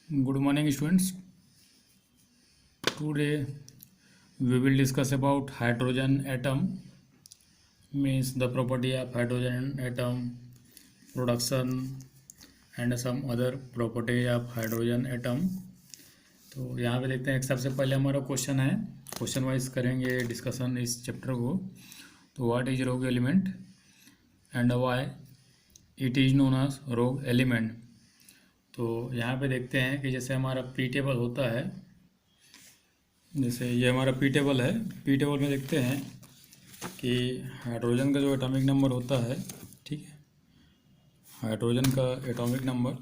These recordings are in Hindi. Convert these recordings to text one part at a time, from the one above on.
Good morning, students. Today we will discuss about hydrogen atom, means the property of hydrogen atom, production and some other property of hydrogen atom. तो यहाँ पे देखते हैं एक सबसे पहले हमारा क्वेश्चन है, क्वेश्चन वाइज करेंगे डिस्कशन इस चैप्टर को। तो what is rogue element and why it is known as rogue element. तो यहाँ पे देखते हैं कि जैसे हमारा पी टेबल होता है, जैसे ये हमारा पी टेबल है। पी टेबल में देखते हैं कि हाइड्रोजन का जो एटॉमिक नंबर होता है, ठीक है, हाइड्रोजन का एटॉमिक नंबर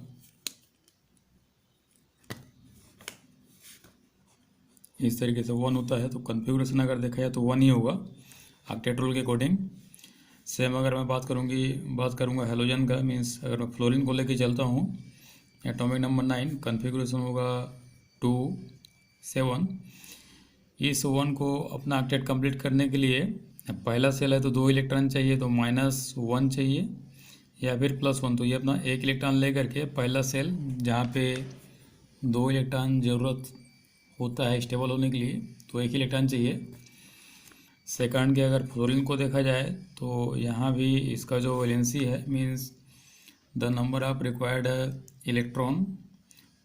इस तरीके से 1 होता है। तो कन्फिग्रेशन अगर देखा जाए तो 1 ही होगा ऑक्टेट रूल के अकॉर्डिंग। सेम अगर मैं बात करूँगा हेलोजन का, मीन्स अगर मैं फ्लोरीन को लेके चलता हूँ, एटॉमिक नंबर 9, कन्फिग्रेशन होगा 2 7। इस 1 को अपना ऑक्टेट कंप्लीट करने के लिए पहला सेल है तो 2 इलेक्ट्रॉन चाहिए, तो -1 चाहिए या फिर +1। तो ये अपना 1 इलेक्ट्रॉन लेकर के पहला सेल जहाँ पे 2 इलेक्ट्रॉन ज़रूरत होता है स्टेबल होने के लिए, तो 1 इलेक्ट्रॉन चाहिए। सेकंड के अगर फ्लोरीन को देखा जाए तो यहाँ भी इसका जो वैलेंसी है, means the number of required electron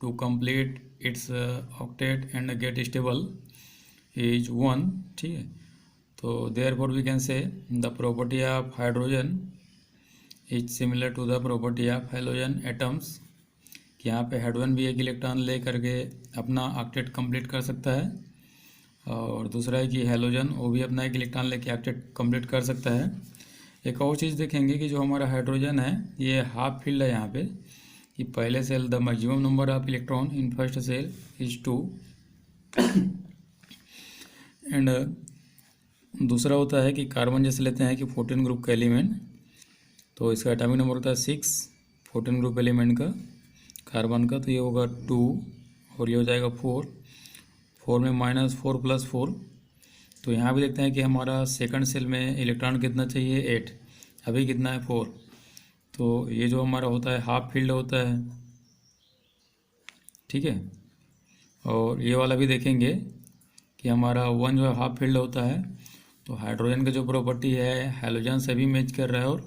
to complete its octet and get stable is 1, ठीक है। तो therefore we can say the property of hydrogen is similar to the property of halogen atoms, कि यहाँ पे हाइड्रोजन भी 1 इलेक्ट्रॉन ले करके अपना ऑक्टेट कंप्लीट कर सकता है, और दूसरा है कि हेलोजन वो भी अपना 1 इलेक्ट्रॉन लेके ऑक्टेट कंप्लीट कर सकता है। एक और चीज़ देखेंगे कि जो हमारा हाइड्रोजन है ये हाफ फील्ड है यहाँ पे, कि पहले shell the maximum number of electron in first shell is 2 and दूसरा होता है कि कार्बन जैसे लेते हैं कि 14 ग्रुप का एलिमेंट, तो इसका एटॉमिक नंबर होता है 6, 14 ग्रुप एलिमेंट का कार्बन का, तो ये होगा 2 और ये हो जाएगा 4 में -4 + 4। तो यहाँ भी देखते हैं कि हमारा सेकंड सेल में इलेक्ट्रॉन कितना चाहिए, 8, अभी कितना है 4। तो ये जो हमारा होता है हाफ फील्ड होता है, ठीक है। और ये वाला भी देखेंगे कि हमारा 1 जो है हाफ फील्ड होता है। तो हाइड्रोजन का जो प्रॉपर्टी है हेलोजन से भी मैच कर रहा है और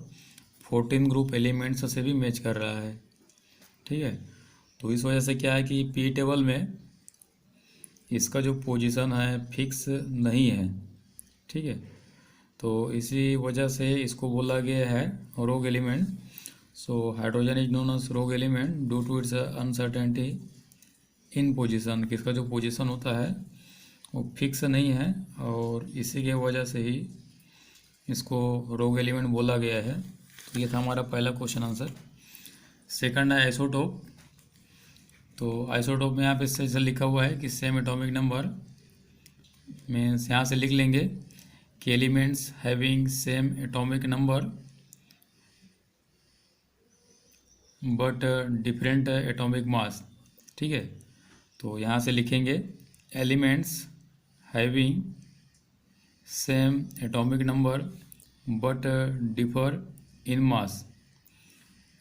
14 ग्रुप एलिमेंट्स से भी मैच कर रहा है, ठीक है। तो इस वजह से क्या है कि पी टेबल में इसका जो पोजीशन है फिक्स नहीं है, ठीक है। तो इसी वजह से इसको बोला गया है rogue element. So hydrogen is known as rogue element due to its uncertainty in position, कि इसका जो पोजीशन होता है वो फिक्स नहीं है, और इसी के वजह से ही इसको रोग एलिमेंट बोला गया है। तो ये था हमारा पहला क्वेश्चन आंसर। सेकंड है आइसोटोप। तो आइसोटोप में यहाँ पे से लिखा हुआ है कि सेम एटॉमिक नंबर, मीन्स यहाँ से लिख लेंगे कि elements having same atomic number but different atomic mass, ठीक है। तो यहाँ से लिखेंगे elements having same atomic number but differ in mass,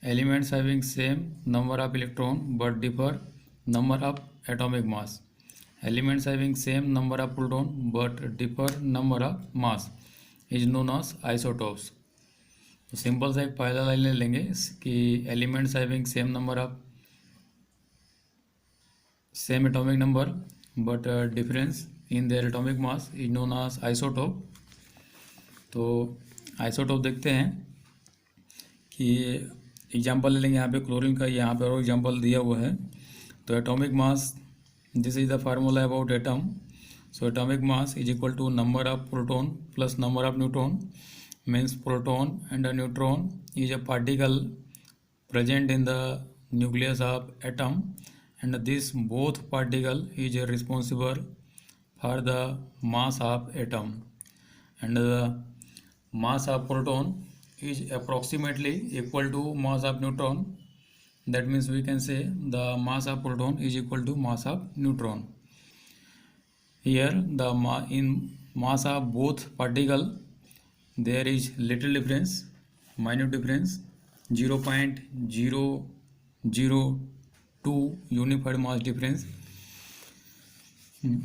elements having same number of electron but differ number of atomic mass, elements having same number of proton but differ number of mass is known as isotopes। तो सिंपल सा एक पहला लाइन ले लेंगे कि elements having same number of same atomic number but difference in their atomic mass is known as isotope। तो आइसोटोप देखते हैं कि एग्जाम्पल ले लेंगे यहाँ पे क्लोरीन का, यहाँ पे और एग्जाम्पल दिया हुआ है। तो atomic mass, this is the formula about atom. So atomic mass is equal to number of proton plus number of neutron, means proton and neutron is a particle present in the nucleus of atom and this both particle is responsible for the mass of atom and the mass of proton is approximately equal to mass of neutron. That means we can say the mass of proton is equal to mass of neutron. Here the in mass of both particle there is little difference, minute difference, 0.002 two unified mass difference.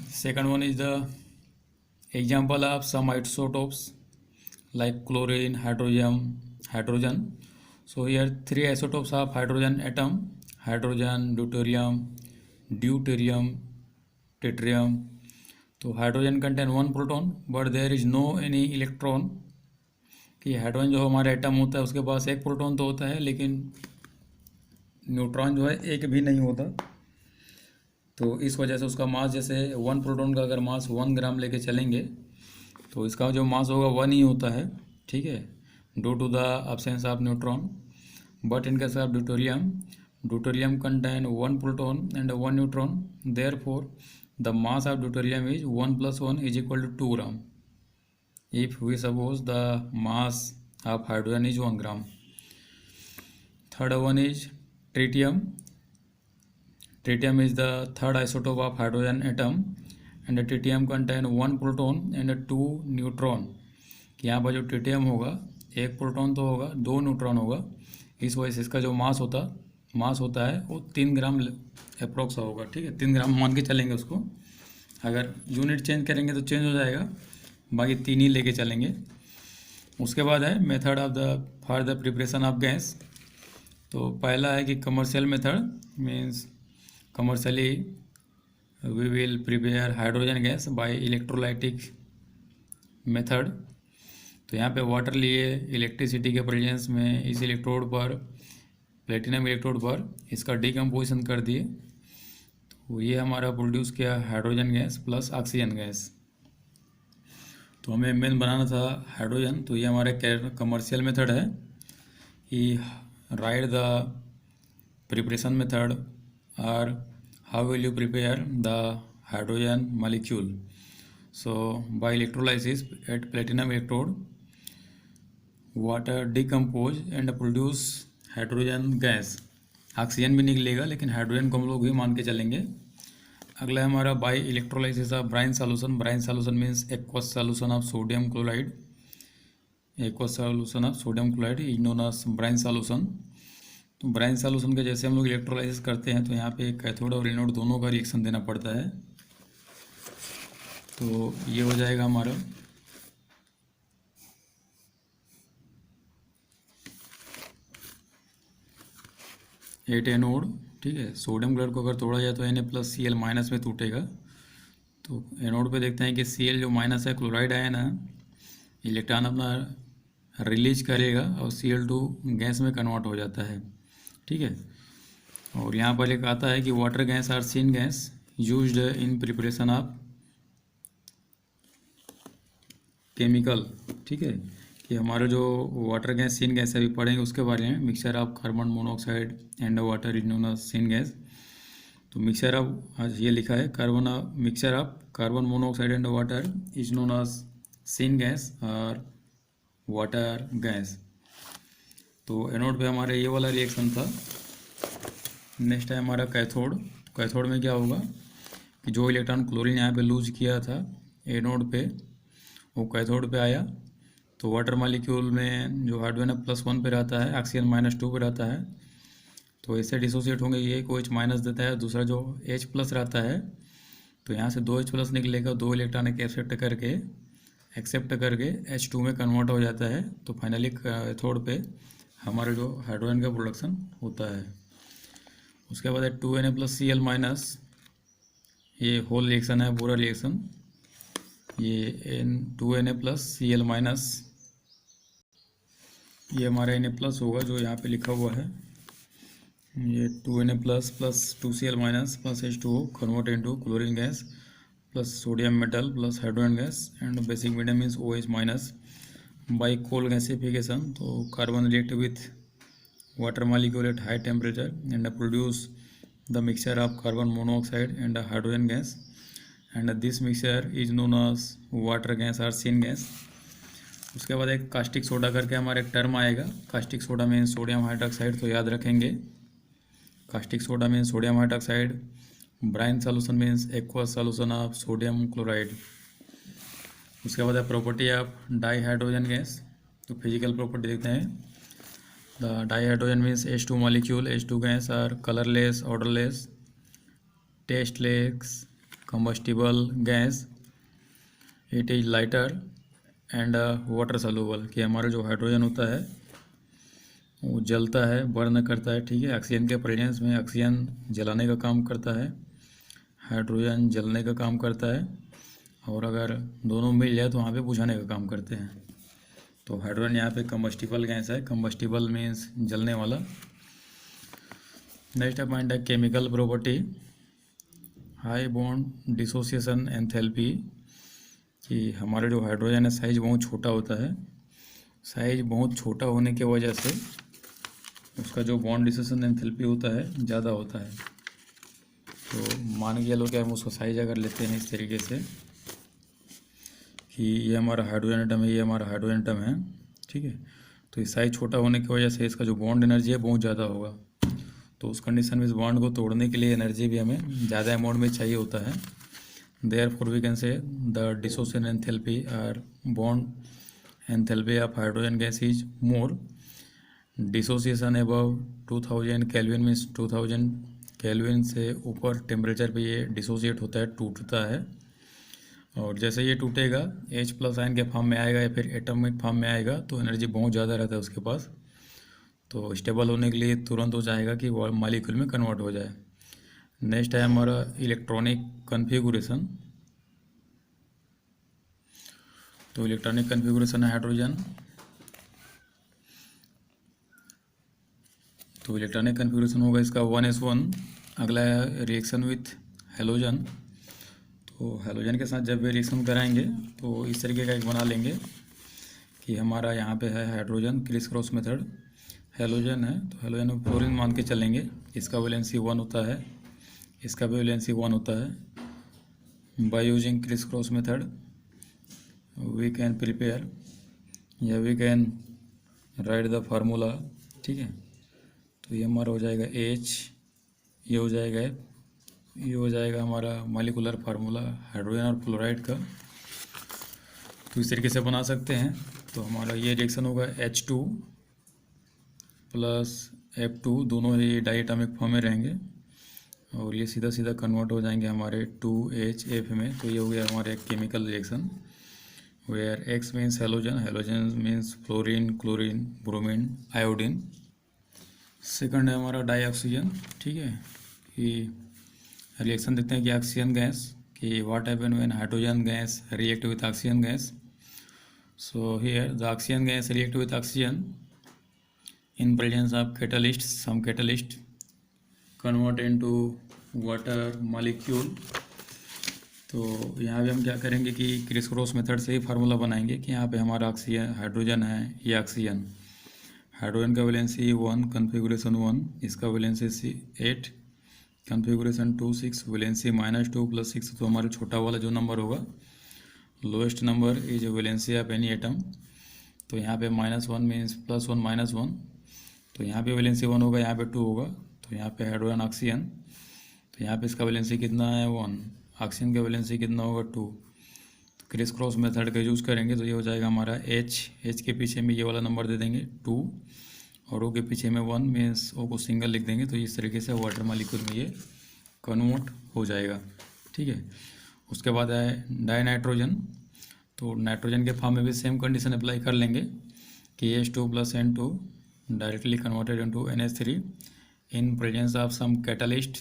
Second one is the example of some isotopes like chlorine, hydrogen. So here three isotopes of hydrogen atom: hydrogen, deuterium, tritium. तो hydrogen contain one proton but there is no any electron, कि हाइड्रोजन जो हमारा एटम होता है उसके पास एक प्रोटॉन तो होता है लेकिन न्यूट्रॉन जो है एक भी नहीं होता। तो इस वजह से उसका मास, जैसे वन प्रोटॉन का अगर मास 1 ग्राम लेके चलेंगे तो इसका जो मास होगा 1 ही होता है, ठीक है, due to the absence of neutron. But in case of deuterium contain 1 proton and 1 neutron, therefore the mass of deuterium is 1 plus 1 is equal to 2 gram if we suppose the mass of hydrogen is 1 gram. Third one is tritium. Tritium is the third isotope of hydrogen atom and the tritium contain 1 proton and 2 neutron. यहाँ पर जो ट्रिटियम होगा एक प्रोटॉन तो होगा, 2 न्यूट्रॉन होगा, इस वजह से इसका जो मास होता है वो 3 ग्राम अप्रोक्स होगा, ठीक है, 3 ग्राम मान के चलेंगे उसको। अगर यूनिट चेंज करेंगे तो चेंज हो जाएगा, बाकी 3 ही लेके चलेंगे। उसके बाद है method for the preparation of gas. तो पहला है कि commercial method, means commercially we will prepare hydrogen gas by electrolytic method. तो यहाँ पे वाटर लिए इलेक्ट्रिसिटी के प्रेजेंस में इस इलेक्ट्रोड पर, प्लेटिनम इलेक्ट्रोड पर इसका डिकम्पोजिशन कर दिए, तो ये हमारा प्रोड्यूस किया hydrogen gas plus oxygen gas. तो हमें मेन बनाना था हाइड्रोजन, तो ये हमारा कमर्शियल मेथड है कि राइट द प्रिपरेशन मेथड और how will you prepare the hydrogen molecule. So by electrolysis at platinum electrode water decompose and produce hydrogen gas. Oxygen भी निकलेगा लेकिन हाइड्रोजन को हम लोग भी मान के चलेंगे। अगला है हमारा by electrolysis of brine solution. Brine solution means aqueous solution of sodium chloride. Aqueous solution of sodium chloride is known as brine solution. तो ब्राइन सॉल्यूशन के जैसे हम लोग इलेक्ट्रोलाइसिस करते हैं तो यहाँ पे कैथोड और एनोड दोनों का रिएक्शन देना पड़ता है। तो ये हो जाएगा हमारा 8 एनोड, ठीक है। सोडियम क्लोराइड को अगर तोड़ा जाए तो Na+Cl माइनस में टूटेगा। तो एनोड पे देखते हैं कि Cl जो माइनस है, क्लोराइड आयन है, इलेक्ट्रॉन अपना रिलीज करेगा और Cl2 गैस में कन्वर्ट हो जाता है, ठीक है। और यहाँ पर एक आता है कि वाटर गैस और syn gas used in preparation of chemical, ठीक है, कि हमारे जो वाटर गैस सीन गैस अभी पढ़ेंगे उसके बारे में। Mixture of carbon monoxide and water is known as syn gas. तो मिक्सचर ऑफ, आज ये लिखा है mixture of carbon monoxide and water is known as syn gas और वाटर गैस। तो एनोड पे हमारे ये वाला रिएक्शन था। नेक्स्ट है हमारा कैथोड। कैथोड में क्या होगा कि जो इलेक्ट्रॉन क्लोरीन यहाँ पे लूज किया था एनोड पे, वो कैथोड पे आया। तो वाटर मॉलिक्यूल में जो हाइड्रोजन +1 पे रहता है, ऑक्सीजन -2 पे रहता है, तो इससे डिसोसिएट होंगे, ये को H- देता है। दूसरा जो H+ रहता है तो यहाँ से 2 H+ निकलेगा, 2 इलेक्ट्रॉन एक्सेप्ट करके H2 में कन्वर्ट हो जाता है। तो फाइनली कैथोड पे हमारा जो हाइड्रोजन का प्रोडक्शन होता है। उसके बाद है 2Na+Cl-, ये होल रिएक्शन है, पूरा रिएक्शन। ये 2Na+Cl-, ये हमारा Na+ होगा जो यहाँ पे लिखा हुआ है। ये 2Na+ + 2Cl- + H2O convert into chlorine gas plus sodium metal plus hydrogen gas and basic medium means OH- by coal gasification. तो carbon react with water molecule at high temperature and produce the mixture of carbon monoxide and hydrogen gas and this mixture is known as water gas और सीन गैस। उसके बाद एक कास्टिक सोडा करके हमारा एक टर्म आएगा। कास्टिक सोडा में सोडियम हाइड्रोक्साइड, तो याद रखेंगे कास्टिक सोडा में sodium hydroxide. Bryan solution means aqueous solution of sodium chloride. उसके बाद है property of di hydrogen gas. तो फिजिकल प्रॉपर्टी देखते हैं। The dihydrogen means H2 molecule, H2 gas are colorless, odorless, tasteless, combustible gas. It is lighter and water soluble. कि हमारा जो हाइड्रोजन होता है वो जलता है, बर्न करता है, ठीक है। ऑक्सीजन के प्रेजेंस में ऑक्सीजन जलाने का काम करता है, हाइड्रोजन जलने का काम करता है, और अगर दोनों मिल जाए तो वहाँ पे बुझाने का काम करते हैं। तो हाइड्रोजन यहाँ पे कंबस्टिबल गैस है, कंबस्टिबल मीन्स जलने वाला। नेक्स्ट पॉइंट है chemical property, high bond dissociation enthalpy, कि हमारा जो हाइड्रोजन है साइज बहुत छोटा होता है, साइज बहुत छोटा होने की वजह से उसका जो बॉन्ड डिसोसिएशन एंथैल्पी होता है ज़्यादा होता है। तो मान के चलो कि हम उसको साइज अगर लेते हैं इस तरीके से कि ये हमारा हाइड्रोजन एटम है, ये हमारा हाइड्रोजन एटम है, ठीक है। तो ये साइज छोटा होने की वजह से इसका जो बॉन्ड एनर्जी है बहुत ज़्यादा होगा। तो उस कंडीशन में इस बॉन्ड को तोड़ने के लिए एनर्जी भी हमें ज़्यादा अमाउंट में चाहिए होता है। Therefore we can say the dissociation enthalpy और bond enthalpy of hydrogen gas is more. Dissociation above 2000 kelvin means 2000 kelvin से ऊपर टेम्परेचर पे ये डिसोसिएट होता है, टूटता है। और जैसे ये टूटेगा H+ आयन के फॉर्म में आएगा या फिर एटॉमिक फॉर्म में आएगा तो एनर्जी बहुत ज़्यादा रहता है उसके पास। तो स्टेबल होने के लिए तुरंत हो जाएगा कि वो मॉलिक्यूल में कन्वर्ट हो जाए। नेक्स्ट है हमारा इलेक्ट्रॉनिक कन्फिगुरेशन। तो इलेक्ट्रॉनिक कन्फिगुरेशन है हाइड्रोजन। तो इलेक्ट्रॉनिक कन्फिगुरेशन होगा इसका 1s1। अगला है रिएक्शन विथ हेलोजन। तो हेलोजन के साथ जब भी रिएक्शन कराएंगे तो इस तरीके का एक बना लेंगे कि हमारा यहाँ पे है hydrogen Chris cross method, halogen है तो हेलोजन में फ्लोरीन मान के चलेंगे। इसका वैलेंसी 1 होता है, इसका भी वैलेंसी 1 होता है। By using criss cross method we can prepare या we can write the formula, ठीक है। तो ये हमारा हो जाएगा H, ये हो जाएगा F, ये हो जाएगा हमारा मॉलिक्यूलर फार्मूला हाइड्रोजन और फ्लोराइड का। तो इस तरीके से बना सकते हैं। तो हमारा ये रिएक्शन होगा H2 प्लस F2, दोनों ही डाइएटॉमिक फॉर्म में रहेंगे और ये सीधा सीधा कन्वर्ट हो जाएंगे हमारे 2HF में। तो ये हो गया हमारे chemical reaction where X means halogen, halogen means fluorine, chlorine, bromine, iodine. Second है हमारा डाई ऑक्सीजन, ठीक है। कि रिएक्शन देखते हैं कि ऑक्सीजन गैस कि what happen when hydrogen gas react with oxygen gas. So here the oxygen gas react with oxygen in presence of catalysts, some catalyst convert into water molecule। तो यहाँ पे हम क्या करेंगे कि क्रिस क्रॉस मेथड से ही फार्मूला बनाएंगे कि यहाँ पे हमारा ऑक्सीजन हाइड्रोजन है, ये ऑक्सीजन, हाइड्रोजन का वैलेंसी 1, कन्फिगुरेशन 1, इसका वैलेंसी 8, कन्फिगुरेशन 2, 6, वैलेंसी -2 + 6। तो हमारा छोटा वाला जो नंबर होगा lowest number is valency of any atom. तो यहाँ पे -1 मीन्स +1 -1, तो यहाँ पे वैलेंसी 1 होगा, यहाँ पे 2 होगा। तो यहाँ पे हाइड्रोजन ऑक्सीजन, तो यहाँ पे इसका वैलेंसी कितना है 1, ऑक्सीजन का वैलेंसी कितना होगा 2। तो क्रिस क्रॉस मेथड का यूज़ करेंगे तो ये हो जाएगा हमारा H के पीछे में ये वाला नंबर दे देंगे 2 और O के पीछे में 1 मीन्स O को सिंगल लिख देंगे। तो इस तरीके से वाटर मॉलिक्यूल में ये कन्वर्ट हो जाएगा, ठीक है। उसके बाद है डाई नाइट्रोजन। तो नाइट्रोजन के फॉर्म में भी सेम कंडीशन अप्लाई कर लेंगे कि H2 + N2 directly converted into NH3 in presence of some catalyst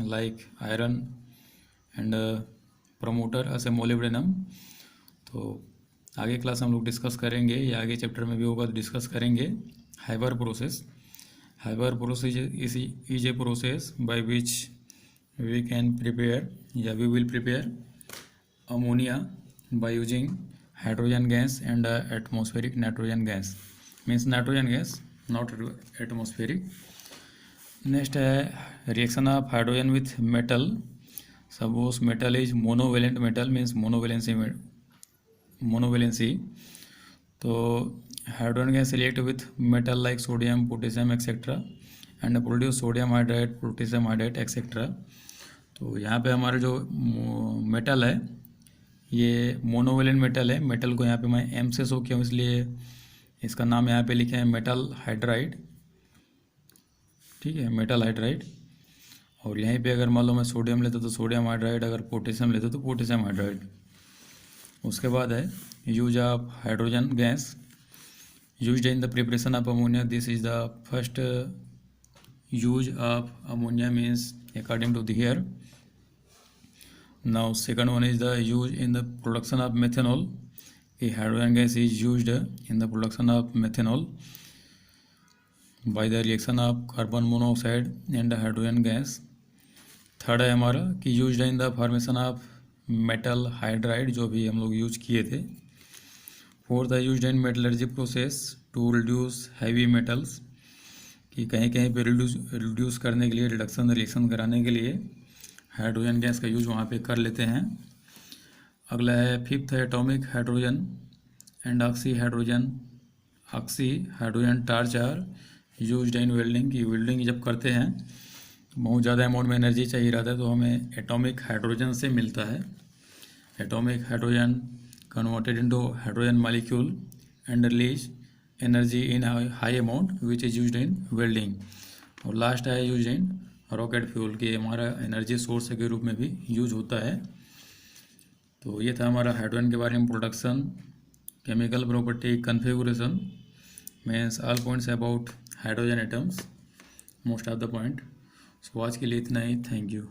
like iron and promoter as a molybdenum। तो आगे क्लास हम लोग डिस्कस करेंगे या आगे चैप्टर में भी होगा तो डिस्कस करेंगे Haber process. Haber process is a process by which we can prepare या we will prepare ammonia by using hydrogen gas and atmospheric nitrogen gas, means nitrogen gas not atmospheric। next है reaction of hydrogen with metal। suppose metal is monovalent metal means monovalency। तो hydrogen gas react with metal like sodium, potassium etc and produce sodium hydride, potassium hydride etc। तो यहाँ पे हमारा जो मेटल है ये मोनोवेलेंट मेटल है। मेटल को यहाँ पे मैं M से शो किया हूँ इसलिए इसका नाम यहाँ पे लिखे हैं मेटल हाइड्राइड, ठीक है, मेटल हाइड्राइड। और यहीं पे अगर मान लो मैं सोडियम लेता तो सोडियम हाइड्राइड, अगर पोटेशियम लेता तो पोटेशियम हाइड्राइड। उसके बाद है use of hydrogen gas used in the preparation of ammonia. This is the first use of ammonia means according to the here. Now second one is the use in the production of methanol. A hydrogen gas is used in the production of methanol by the reaction of carbon monoxide and hydrogen gas. Third है हमारा कि use in the formation of metal hydride, जो भी हम लोग यूज किए थे। फोर्थ है use in metallurgy process to reduce heavy metals, कि कहीं कहीं पे रिड्यूस करने के लिए, रिडक्शन रिएक्शन कराने के लिए हाइड्रोजन गैस का यूज वहाँ पे कर लेते हैं। अगला है फिफ्थ है atomic hydrogen and oxy hydrogen torch are used in welding, की वेल्डिंग जब करते हैं बहुत ज़्यादा अमाउंट में एनर्जी चाहिए रहता है तो हमें एटॉमिक हाइड्रोजन से मिलता है। Atomic hydrogen converted into hydrogen molecule and release energy in high amount which is used in welding. और लास्ट है यूज्ड इन रॉकेट फ्यूल, कि हमारा एनर्जी सोर्स के रूप में भी यूज होता है। तो ये था हमारा हाइड्रोजन के बारे में production, chemical property, configuration, means all points about hydrogen atoms, most of the point. So आज के लिए इतना ही, थैंक यू।